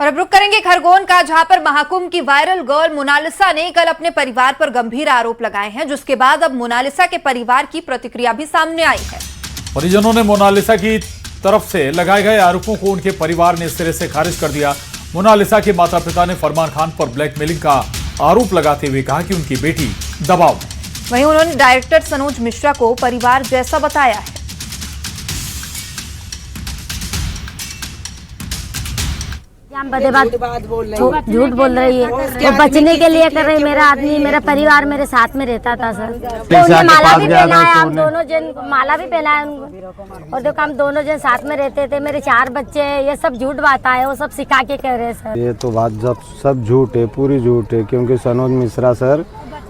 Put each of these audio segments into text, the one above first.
और अब रुक करेंगे खरगोन का, जहां पर महाकुंभ की वायरल गर्ल मोनालिसा ने कल अपने परिवार पर गंभीर आरोप लगाए हैं, जिसके बाद अब मोनालिसा के परिवार की प्रतिक्रिया भी सामने आई है। परिजनों ने मोनालिसा की तरफ से लगाए गए आरोपों को उनके परिवार ने सिरे से खारिज कर दिया। मोनालिसा के माता पिता ने फरमान खान पर ब्लैकमेलिंग का आरोप लगाते हुए कहा कि उनकी बेटी दबाव में। वहीं उन्होंने डायरेक्टर सनोज मिश्रा को परिवार जैसा बताया है। झूठ बोल रही है, वो बचने के लिए कर रही। मेरा आदमी, मेरा परिवार मेरे साथ में रहता था सर। तो उन्हें माला भी पहनाया, हम दोनों जन माला भी पहनाया उनको। और देखो हम दोनों जन साथ में रहते थे, मेरे 4 बच्चे हैं। ये सब झूठ बात है, वो सब सिखा के कह रहे सर। ये तो बात जब सब झूठ है, पूरी झूठ है, क्योंकि सनोज मिश्रा सर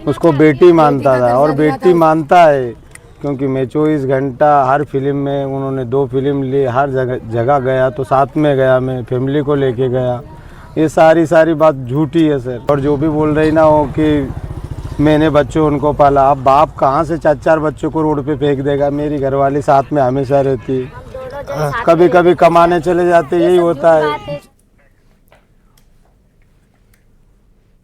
उसको बेटी मानता था और बेटी मानता है, क्योंकि मैं 24 घंटा हर फिल्म में, उन्होंने 2 फिल्म ली, हर जगह गया तो साथ में गया, मैं फैमिली को लेके गया। ये सारी बात झूठी है सर। और जो भी बोल रही ना हो कि मैंने बच्चों उनको पाला, अब बाप कहाँ से 4 बच्चों को रोड पे फेंक देगा। मेरी घरवाली साथ में हमेशा रहती है, कभी कभी कमाने चले जाते, यही होता है।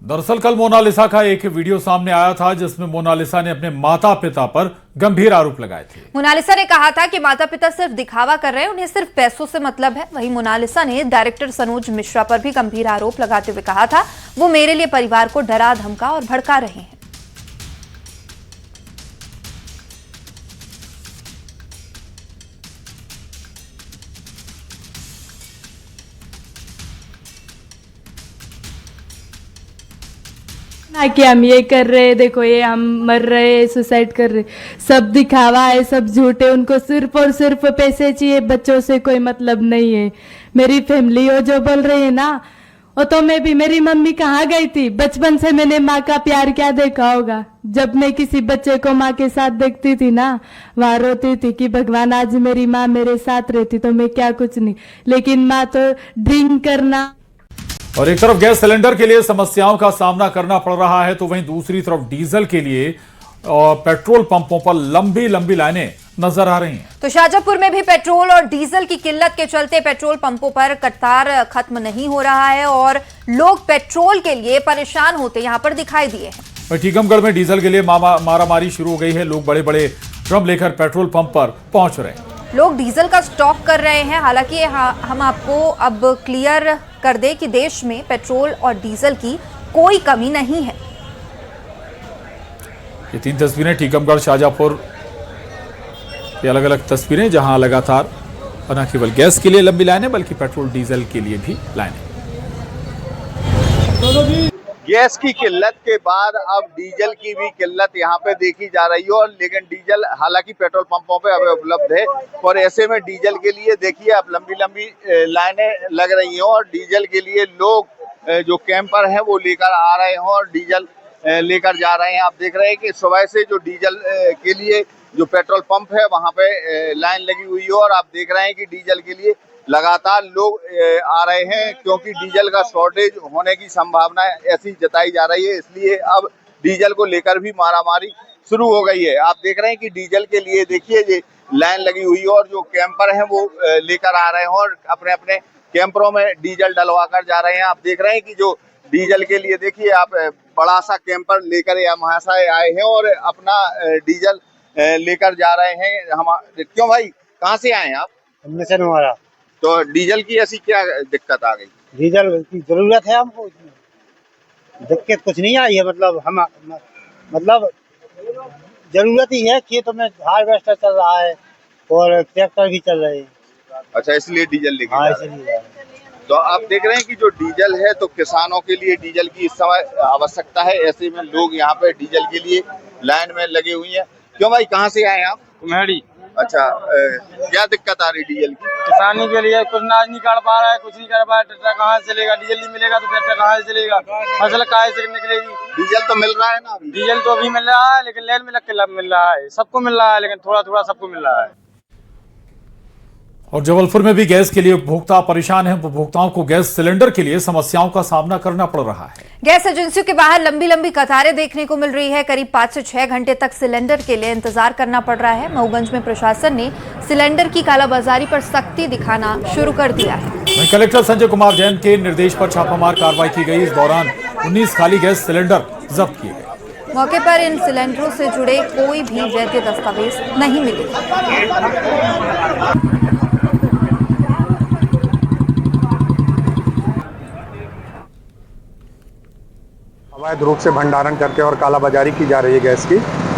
दरअसल कल मोनालिसा का एक वीडियो सामने आया था, जिसमें मोनालिसा ने अपने माता पिता पर गंभीर आरोप लगाए थे। मोनालिसा ने कहा था कि माता पिता सिर्फ दिखावा कर रहे हैं, उन्हें सिर्फ पैसों से मतलब है। वहीं मोनालिसा ने डायरेक्टर सनोज मिश्रा पर भी गंभीर आरोप लगाते हुए कहा था, वो मेरे लिए परिवार को डरा धमका और भड़का रहे हैं। कि हम ये कर रहे, देखो ये हम मर रहे, सुसाइड कर रहे, सब दिखावा है, सब झूठ है। उनको सिर्फ और सिर्फ पैसे चाहिए, बच्चों से कोई मतलब नहीं है। मेरी फैमिली हो जो बोल रही है ना, वो तो मैं भी, मेरी मम्मी कहाँ गई थी? बचपन से मैंने माँ का प्यार क्या देखा होगा। जब मैं किसी बच्चे को माँ के साथ देखती थी ना, वहां रोती थी कि भगवान आज मेरी माँ मेरे साथ रहती तो मैं क्या कुछ नहीं। लेकिन माँ तो ड्रिंक करना। और एक तरफ गैस सिलेंडर के लिए समस्याओं का सामना करना पड़ रहा है, तो वहीं दूसरी तरफ डीजल के लिए पेट्रोल पंपों पर लंबी लाइनें नजर आ रही हैं। तो शाहजहांपुर में भी पेट्रोल और डीजल की किल्लत के चलते पेट्रोल पंपों पर कतार खत्म नहीं हो रहा है और लोग पेट्रोल के लिए परेशान होते यहां पर दिखाई दिए हैं। टीकमगढ़ में डीजल के लिए मारामारी शुरू हो गई है। लोग बड़े बड़े ड्रम लेकर पेट्रोल पंप पर पहुंच रहे हैं। लोग डीजल का स्टॉक कर रहे हैं। हालांकि हम आपको अब क्लियर कर दें कि देश में पेट्रोल और डीजल की कोई कमी नहीं है। ये 3 तस्वीरें टीकमगढ़ शाहजहांपुर की अलग अलग तस्वीरें, जहां लगातार न केवल गैस के लिए लंबी लाइनें बल्कि पेट्रोल डीजल के लिए भी लाइनें। गैस की किल्लत के बाद अब डीजल की भी किल्लत यहाँ पे देखी जा रही है। और लेकिन डीजल हालांकि पेट्रोल पंपों पे अब उपलब्ध है, और ऐसे में डीजल के लिए देखिए अब लंबी लाइनें लग रही हैं। और डीजल के लिए लोग जो कैंपर हैं वो लेकर आ रहे हैं और डीजल लेकर जा रहे हैं। आप देख रहे हैं कि सुबह से जो डीजल के लिए जो पेट्रोल पंप है वहाँ पे लाइन लगी हुई है। और आप देख रहे हैं कि डीजल के लिए लगातार लोग आ रहे हैं, क्योंकि डीजल का शॉर्टेज होने की संभावना ऐसी जताई जा रही है। इसलिए अब डीजल को लेकर भी मारामारी शुरू हो गई है। आप देख रहे हैं कि डीजल के लिए देखिए ये लाइन लगी हुई है और जो कैंपर हैं वो लेकर आ रहे हैं और अपने अपने कैंपरों में डीजल डलवा कर जा रहे हैं। आप देख रहे हैं कि जो डीजल के लिए देखिए आप बड़ा सा कैंपर लेकर यहाँ से आए हैं और अपना डीजल लेकर जा रहे हैं। हम क्यों भाई, कहाँ से आए हैं आप? मिशन हमारा। तो डीजल की ऐसी क्या दिक्कत आ गई? डीजल की जरूरत है हमको, दिक्कत कुछ नहीं आई है। मतलब जरूरत ही है। खेतों में हार्वेस्टर चल रहा है और ट्रैक्टर भी चल रहे हैं। अच्छा, इसलिए डीजल लेके हाँ, जा रहे हैं। तो आप देख रहे हैं कि जो डीजल है, तो किसानों के लिए डीजल की इस समय आवश्यकता है। ऐसे में लोग यहाँ पे डीजल के लिए लाइन में लगे हुए हैं। क्यों भाई, कहाँ से आए आप? कुम्हेड़ी। अच्छा, क्या दिक्कत आ रही डीजल की? किसानी के लिए कुछ अनाज नहीं काट पा रहा है, कुछ नहीं कर पा रहा है। ट्रैक्टर कहाँ से चलेगा? डीजल नहीं मिलेगा तो ट्रैक्टर कहाँ से चलेगा? फसल कहाँ से निकलेगी? डीजल तो मिल रहा है ना अभी? डीजल तो अभी मिल रहा है, लेकिन लेन में लग के मिल रहा है। सबको मिल रहा है, लेकिन थोड़ा थोड़ा सबको मिल रहा है। और जबलपुर में भी गैस के लिए उपभोक्ता परेशान हैं। उपभोक्ताओं को गैस सिलेंडर के लिए समस्याओं का सामना करना पड़ रहा है। गैस एजेंसियों के बाहर लंबी लंबी कतारें देखने को मिल रही है। करीब 5 से 6 घंटे तक सिलेंडर के लिए इंतजार करना पड़ रहा है। मऊगंज में प्रशासन ने सिलेंडर की कालाबाजारी पर सख्ती दिखाना शुरू कर दिया है। वहीं कलेक्टर संजय कुमार जैन के निर्देश पर छापामार कार्रवाई की गई। इस दौरान 19 खाली गैस सिलेंडर जब्त किए गए। मौके पर इन सिलेंडरों से जुड़े कोई भी वैध दस्तावेज नहीं मिले। अवैध रूप से भंडारण करके और कालाबाजारी की जा रही है गैस की।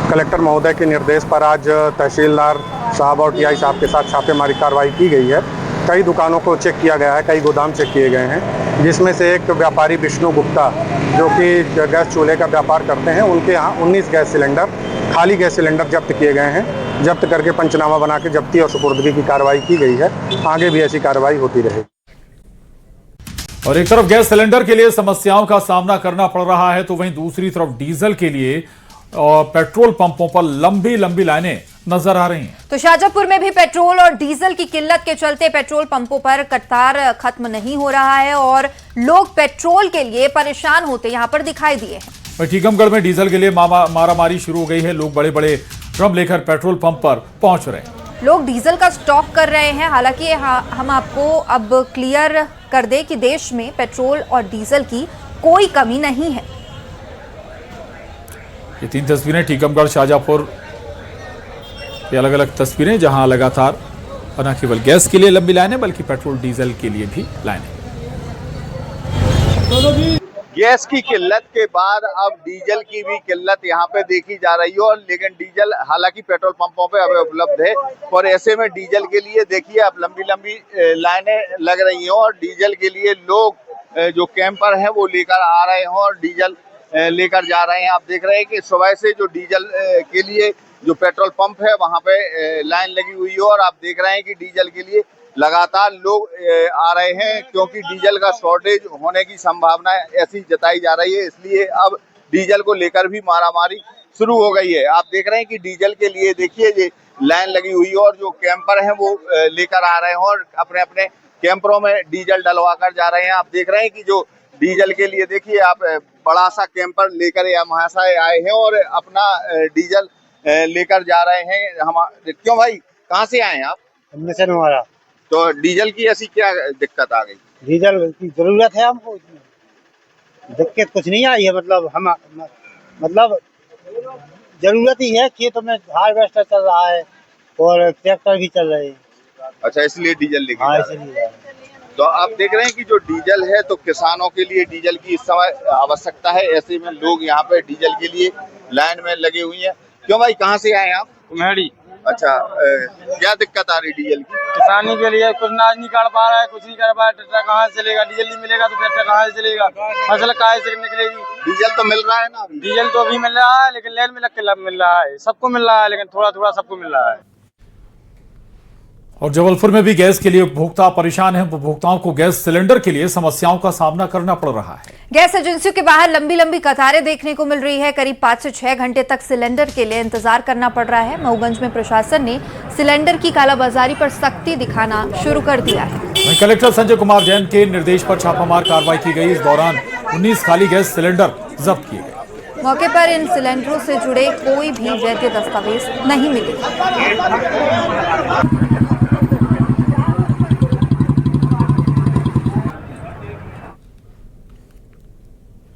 कलेक्टर महोदय के निर्देश पर आज तहसीलदार साहब और टीआई साहब के साथ छापेमारी कार्रवाई की गई है। कई दुकानों को चेक किया गया है, कई गोदाम चेक किए गए हैं, जिसमें से एक व्यापारी विष्णु गुप्ता जो कि गैस चूल्हे का व्यापार करते हैं, उनके यहाँ 19 गैस सिलेंडर, खाली गैस सिलेंडर जब्त किए गए हैं। जब्त करके पंचनामा बना के जब्ती और सुपुर्दगी की कार्रवाई की गई है। आगे भी ऐसी कार्रवाई होती रहेगी। और एक तरफ गैस सिलेंडर के लिए समस्याओं का सामना करना पड़ रहा है, तो वहीं दूसरी तरफ डीजल के लिए पेट्रोल पंपों पर लंबी लंबी लाइनें नजर आ रही हैं। तो शाहजहांपुर में भी पेट्रोल और डीजल की किल्लत के चलते पेट्रोल पंपों पर कतार खत्म नहीं हो रहा है और लोग पेट्रोल के लिए परेशान होते यहां पर दिखाई दिए हैं। टीकमगढ़ में डीजल के लिए मारामारी शुरू हो गई है। लोग बड़े बड़े ड्रम लेकर पेट्रोल पंप पर पहुंच रहे हैं। लोग डीजल का स्टॉक कर रहे हैं। हालांकि हम आपको अब क्लियर कर दें कि देश में पेट्रोल और डीजल की कोई कमी नहीं है। ये 3 तस्वीरें टीकमगढ़ शाहजहांपुर, ये अलग अलग तस्वीरें जहां लगातार न केवल गैस के लिए लंबी लाइनें बल्कि पेट्रोल डीजल के लिए भी लाइनें। गैस की किल्लत के बाद अब डीजल की भी किल्लत यहाँ पे देखी जा रही है। और लेकिन डीजल हालांकि पेट्रोल पंपों पे अब उपलब्ध है और ऐसे में डीजल के लिए देखिए अब लंबी लंबी लाइनें लग रही हैं और डीजल के लिए लोग जो कैंपर हैं वो लेकर आ रहे हैं और डीजल लेकर जा रहे हैं। आप देख रहे हैं कि सुबह से जो डीजल के लिए जो पेट्रोल पंप है वहाँ पे लाइन लगी हुई है और आप देख रहे हैं कि डीजल के लिए लगातार लोग आ रहे हैं, क्योंकि डीजल का शॉर्टेज होने की संभावना ऐसी जताई जा रही है। इसलिए अब डीजल को लेकर भी मारामारी शुरू हो गई है। आप देख रहे हैं कि डीजल के लिए देखिए ये लाइन लगी हुई है और जो कैंपर हैं वो लेकर आ रहे हैं और अपने अपने कैंपरों में डीजल डलवा कर जा रहे हैं। आप देख रहे हैं कि जो डीजल के लिए देखिए आप बड़ा सा कैंपर लेकर यहाँ से आए हैं और अपना डीजल लेकर जा रहे हैं। हम क्यों भाई, कहाँ से आए हैं आप? हमारा तो डीजल की ऐसी क्या दिक्कत आ गई? डीजल की जरूरत है हमको, दिक्कत कुछ नहीं आई है। मतलब जरूरत ही है। खेतों में हार्वेस्टर चल रहा है और ट्रैक्टर भी चल रहे हैं। अच्छा, इसलिए डीजल लेके हाँ, जा रहे हैं। तो आप देख रहे हैं कि जो डीजल है तो किसानों के लिए डीजल की इस समय आवश्यकता है। ऐसे में लोग यहाँ पे डीजल के लिए लाइन में लगे हुए हैं। क्यों भाई, कहाँ से आए आप? कुम्हेड़ी। अच्छा, क्या दिक्कत आ रही डीजल की? किसानी के लिए कुछ अनाज नहीं काट पा रहा है, कुछ नहीं कर पा रहा है। ट्रैक्टर कहाँ से चलेगा? डीजल नहीं मिलेगा तो ट्रैक्टर कहाँ से चलेगा? फसल कहाँ से निकलेगी? डीजल तो मिल रहा है ना अभी? डीजल तो अभी मिल रहा है, लेकिन लेन में लग के मिल रहा है। सबको मिल रहा है, लेकिन थोड़ा थोड़ा सबको मिल रहा है। और जबलपुर में भी गैस के लिए उपभोक्ता परेशान हैं। उपभोक्ताओं को गैस सिलेंडर के लिए समस्याओं का सामना करना पड़ रहा है। गैस एजेंसियों के बाहर लंबी लंबी कतारें देखने को मिल रही है। करीब 5 से 6 घंटे तक सिलेंडर के लिए इंतजार करना पड़ रहा है। मऊगंज में प्रशासन ने सिलेंडर की कालाबाजारी पर सख्ती दिखाना शुरू कर दिया है। वहीं कलेक्टर संजय कुमार जैन के निर्देश पर छापामार कार्रवाई की गई। इस दौरान 19 खाली गैस सिलेंडर जब्त किए गए। मौके पर इन सिलेंडरों से जुड़े कोई भी वैध दस्तावेज नहीं मिले।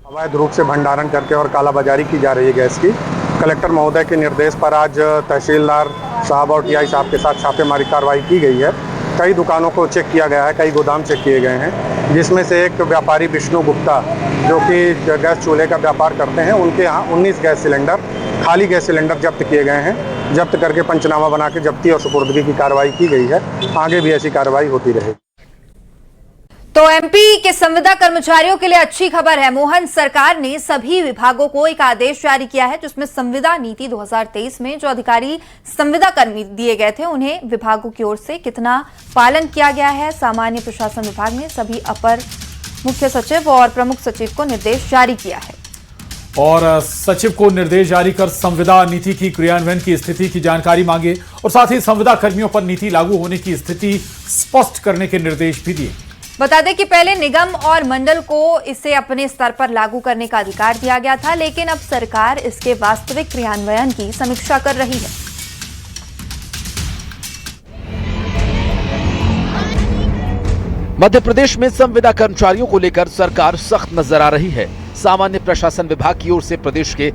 अवैध रूप से भंडारण करके और कालाबाजारी की जा रही है गैस की। कलेक्टर महोदय के निर्देश पर आज तहसीलदार साहब और टीआई साहब के साथ छापेमारी कार्रवाई की गई है। कई दुकानों को चेक किया गया है, कई गोदाम चेक किए गए हैं, जिसमें से एक व्यापारी विष्णु गुप्ता जो कि गैस चूल्हे का व्यापार करते हैं, उनके यहाँ 19 गैस सिलेंडर, खाली गैस सिलेंडर जब्त किए गए हैं। जब्त करके पंचनामा बना के जब्ती और सुपुर्दगी की कार्रवाई की गई है। आगे भी ऐसी कार्रवाई होती रहेगी। तो एमपी के संविदा कर्मचारियों के लिए अच्छी खबर है। मोहन सरकार ने सभी विभागों को एक आदेश जारी किया है, जिसमें संविदा नीति 2023 में जो अधिकारी संविदा कर्मी दिए गए थे उन्हें विभागों की ओर से कितना पालन किया गया है। सामान्य प्रशासन विभाग ने सभी अपर मुख्य सचिव और प्रमुख सचिव को निर्देश जारी किया है। और सचिव को निर्देश जारी कर संविदा नीति की क्रियान्वयन की स्थिति की जानकारी मांगे और साथ ही संविदा कर्मियों पर नीति लागू होने की स्थिति स्पष्ट करने के निर्देश भी दिए। बता दें कि पहले निगम और मंडल को इसे अपने स्तर पर लागू करने का अधिकार दिया गया था, लेकिन अब सरकार इसके वास्तविक क्रियान्वयन की समीक्षा कर रही है। मध्य प्रदेश में संविदा कर्मचारियों को लेकर सरकार सख्त नजर आ रही है। सामान्य प्रशासन विभाग की ओर से प्रदेश के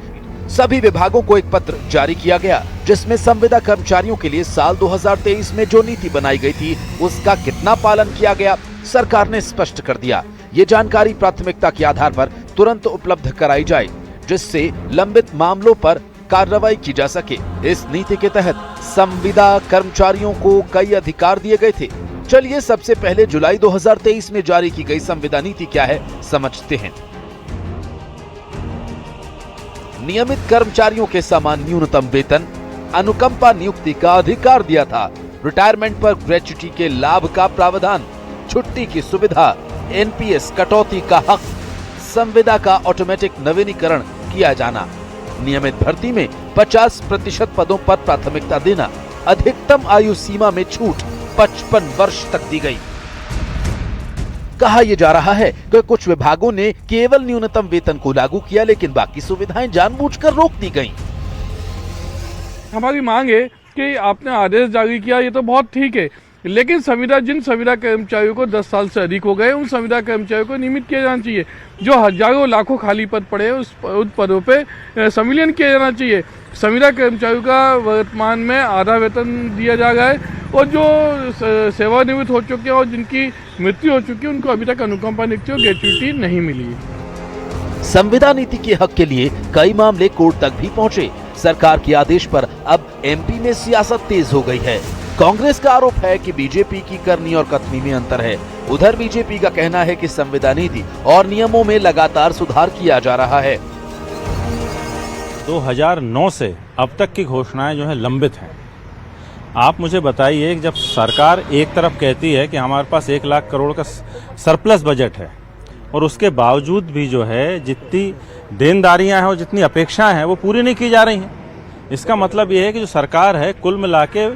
सभी विभागों को एक पत्र जारी किया गया, जिसमें संविदा कर्मचारियों के लिए साल 2023 में जो नीति बनाई गई थी उसका कितना पालन किया गया, सरकार ने स्पष्ट कर दिया। ये जानकारी प्राथमिकता के आधार पर तुरंत उपलब्ध कराई जाए, जिससे लंबित मामलों पर कार्रवाई की जा सके। इस नीति के तहत संविदा कर्मचारियों को कई अधिकार दिए गए थे। चलिए सबसे पहले जुलाई 2023 में जारी की गई संविदा नीति क्या है समझते हैं। नियमित कर्मचारियों के समान न्यूनतम वेतन, अनुकंपा नियुक्ति का अधिकार दिया था, रिटायरमेंट पर ग्रेच्युटी के लाभ का प्रावधान, छुट्टी की सुविधा, एनपीएस कटौती का हक, संविदा का ऑटोमेटिक नवीनीकरण किया जाना, नियमित भर्ती में 50% पदों पर प्राथमिकता देना, अधिकतम आयु सीमा में छूट 55 वर्ष तक दी गई। कहा यह जा रहा है कि कुछ विभागों ने केवल न्यूनतम वेतन को लागू किया, लेकिन बाकी सुविधाएं जानबूझकर रोक दी गईं। हमारी मांग है कि आपने आदेश जारी किया, ये तो बहुत ठीक है, लेकिन जिन संविदा कर्मचारियों को 10 साल से अधिक हो गए, उन संविदा कर्मचारियों को नियमित किया जाना चाहिए। जो हजारों लाखों खाली पद पड़े हैं उन पदों पे संविलियन किया जाना चाहिए। संविदा कर्मचारियों का वर्तमान में आधा वेतन दिया जा रहा है और जो सेवानिवृत्त हो चुके हैं और जिनकी मृत्यु हो चुकी है उनको अभी तक अनुकंपा नियुक्ति और ग्रेच्युटी नहीं मिली। संविदा नीति के हक के लिए कई मामले कोर्ट तक भी पहुंचे। सरकार के आदेश पर अब एमपी में सियासत तेज हो गई है। कांग्रेस का आरोप है कि बीजेपी की करनी और कथनी में अंतर है। उधर बीजेपी का कहना है कि संविदा नीति और नियमों में लगातार सुधार किया जा रहा है। 2009 से अब तक की घोषणाएं जो है लंबित हैं। आप मुझे बताइए, जब सरकार एक तरफ कहती है कि हमारे पास 1 लाख करोड़ का सरप्लस बजट है और उसके बावजूद भी जो है जितनी देनदारियां हैं और जितनी अपेक्षाएं हैं वो पूरी नहीं की जा रही हैं, इसका मतलब ये है कि जो सरकार है कुल मिला के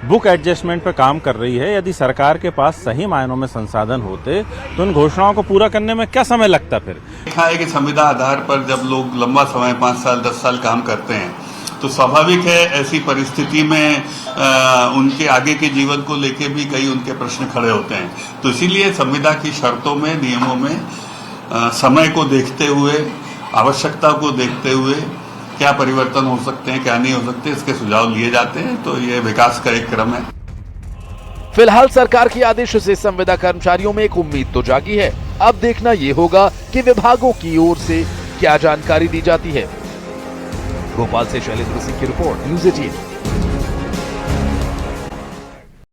बुक एडजस्टमेंट पर काम कर रही है। यदि सरकार के पास सही मायनों में संसाधन होते तो उन घोषणाओं को पूरा करने में क्या समय लगता। फिर देखा है कि संविदा आधार पर जब लोग लंबा समय 5 साल 10 साल काम करते हैं तो स्वाभाविक है ऐसी परिस्थिति में उनके आगे के जीवन को लेके भी कई उनके प्रश्न खड़े होते हैं। तो इसीलिए संविदा की शर्तों में, नियमों में समय को देखते हुए, आवश्यकता को देखते हुए क्या परिवर्तन हो सकते हैं, क्या नहीं हो सकते, इसके सुझाव लिए जाते हैं। तो ये विकास का एक क्रम है। फिलहाल सरकार के आदेश से संविदा कर्मचारियों में एक उम्मीद तो जागी है। अब देखना ये होगा कि विभागों की ओर से क्या जानकारी दी जाती है। भोपाल से शैलेंद्र सिंह की रिपोर्ट, न्यूज़ 18।